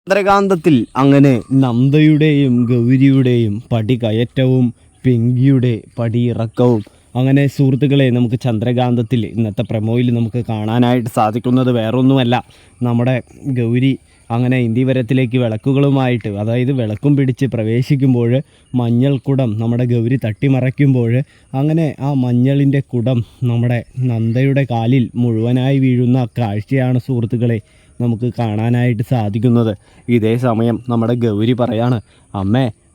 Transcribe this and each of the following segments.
ചന്ദ്രകാന്തത്തിൽ അങ്ങനെ നന്ദയുടെയും ഗൗരിയുടെയും പടികയറ്റവും പിങ്കിയുടെ പടിയിറക്കവും അങ്ങനെ സുഹൃത്തുക്കളെ നമുക്ക് ചന്ദ്രകാന്തത്തിൽ ഇന്നത്തെ പ്രമോയിൽ നമുക്ക് കാണാനായിട്ട് സാധിക്കുന്നത് വേറൊന്നുമല്ല, നമ്മുടെ ഗൗരി അങ്ങനെ ഇന്ദിവരത്തിലേക്ക് വിളക്കുകളുമായിട്ട്, അതായത് വിളക്കും പിടിച്ച് പ്രവേശിക്കുമ്പോൾ മഞ്ഞൾ കുടം നമ്മുടെ ഗൗരി തട്ടിമറയ്ക്കുമ്പോൾ അങ്ങനെ ആ മഞ്ഞളിൻ്റെ കുടം നമ്മുടെ നന്ദയുടെ കാലിൽ മുഴുവനായി വീഴുന്ന കാഴ്ചയാണ് സുഹൃത്തുക്കളെ നമുക്ക് കാണാനായിട്ട് സാധിക്കുന്നത്. ഇതേ സമയം നമ്മുടെ ഗൗരി പറയാണ്,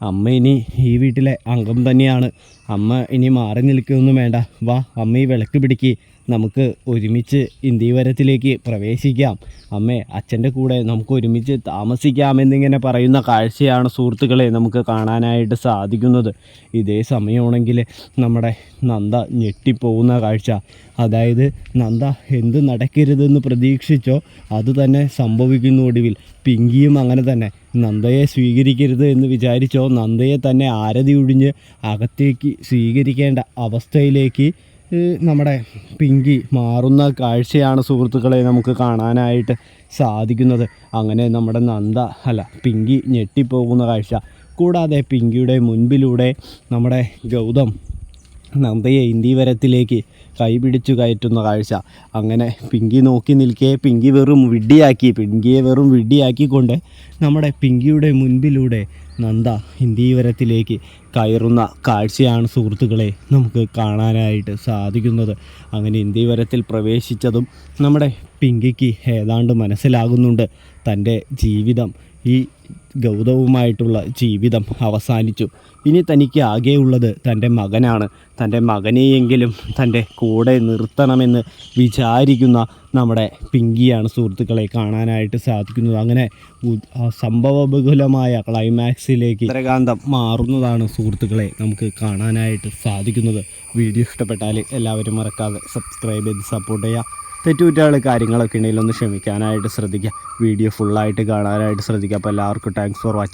അമ്മ ഇനി ഈ വീട്ടിലെ അംഗം തന്നെയാണ്, അമ്മ ഇനി മാറി നിൽക്കുകയൊന്നും വേണ്ട, വാ അമ്മ ഈ വിളക്ക് പിടിക്ക്, നമുക്ക് ഒരുമിച്ച് ഇന്ദിവരത്തിലേക്ക് പ്രവേശിക്കാം, അമ്മേ അച്ഛൻ്റെ കൂടെ നമുക്ക് ഒരുമിച്ച് താമസിക്കാമെന്നിങ്ങനെ പറയുന്ന കാഴ്ചയാണ് സുഹൃത്തുക്കളെ നമുക്ക് കാണാനായിട്ട് സാധിക്കുന്നത്. ഇതേ സമയമാണെങ്കിൽ നമ്മുടെ നന്ദ ഞെട്ടിപ്പോകുന്ന കാഴ്ച, അതായത് നന്ദ എന്ത് നടക്കരുതെന്ന് പ്രതീക്ഷിച്ചോ അത് തന്നെ സംഭവിക്കുന്നു. ഒടുവിൽ പിങ്കിയും അങ്ങനെ തന്നെ നന്ദയെ സ്വീകരിക്കരുത് എന്ന് വിചാരിച്ചോ നന്ദയെ തന്നെ ആരതി ഒഴിഞ്ഞ് അകത്തേക്ക് സ്വീകരിക്കേണ്ട അവസ്ഥയിലേക്ക് നമ്മുടെ പിങ്കി മാറുന്ന കാഴ്ചയാണ് സുഹൃത്തുക്കളെ നമുക്ക് കാണാനായിട്ട് സാധിക്കുന്നത്. അങ്ങനെ നമ്മുടെ പിങ്കി ഞെട്ടിപ്പോകുന്ന കാഴ്ച. കൂടാതെ പിങ്കിയുടെ മുൻപിലൂടെ നമ്മുടെ ഗൗതം നന്ദയെ ഇന്ദിവരത്തിലേക്ക് കൈപിടിച്ചു കയറ്റുന്ന കാഴ്ച. അങ്ങനെ പിങ്കി നോക്കി നിൽക്കെ പിങ്കിയെ വെറും വിഡ്ഢിയാക്കിക്കൊണ്ട് നമ്മുടെ പിങ്കിയുടെ മുൻപിലൂടെ നന്ദ ഇന്ദിവരത്തിലേക്ക് കയറുന്ന കാഴ്ചയാണ് സുഹൃത്തുക്കളെ നമുക്ക് കാണാനായിട്ട് സാധിക്കുന്നത്. അങ്ങനെ ഇന്ദിവരത്തിൽ പ്രവേശിച്ചതും നമ്മുടെ പിങ്കിക്ക് ഏതാണ്ട് മനസ്സിലാകുന്നുണ്ട്, തൻ്റെ ജീവിതം, ഈ ഗൗതവുമായിട്ടുള്ള ജീവിതം അവസാനിച്ചു. ഇനി തനിക്ക് ആകെയുള്ളത് തൻ്റെ മകനാണ്. തൻ്റെ മകനെയെങ്കിലും തൻ്റെ കൂടെ നിർത്തണമെന്ന് വിചാരിക്കുന്ന നമ്മുടെ പിങ്കിയാണ് സുഹൃത്തുക്കളെ കാണാനായിട്ട് സാധിക്കുന്നത്. അങ്ങനെ സംഭവബഹുലമായ ക്ലൈമാക്സിലേക്ക് ചന്ദ്രകാന്തം മാറുന്നതാണ് സുഹൃത്തുക്കളെ നമുക്ക് കാണാനായിട്ട് സാധിക്കുന്നത്. വീഡിയോ ഇഷ്ടപ്പെട്ടാൽ എല്ലാവരും മറക്കാതെ സബ്സ്ക്രൈബ് ചെയ്ത് സപ്പോർട്ട് ചെയ്യുക. തെറ്റുകുറ്റകൾ കാര്യങ്ങളൊക്കെ ഉണ്ടെങ്കിൽ ഒന്ന് ക്ഷമിക്കാനായിട്ട് ശ്രദ്ധിക്കുക. വീഡിയോ ഫുള്ളായിട്ട് കാണാനായിട്ട് ശ്രദ്ധിക്കുക. അപ്പോൾ എല്ലാവർക്കും താങ്ക്സ് ഫോർ വാച്ചിങ്.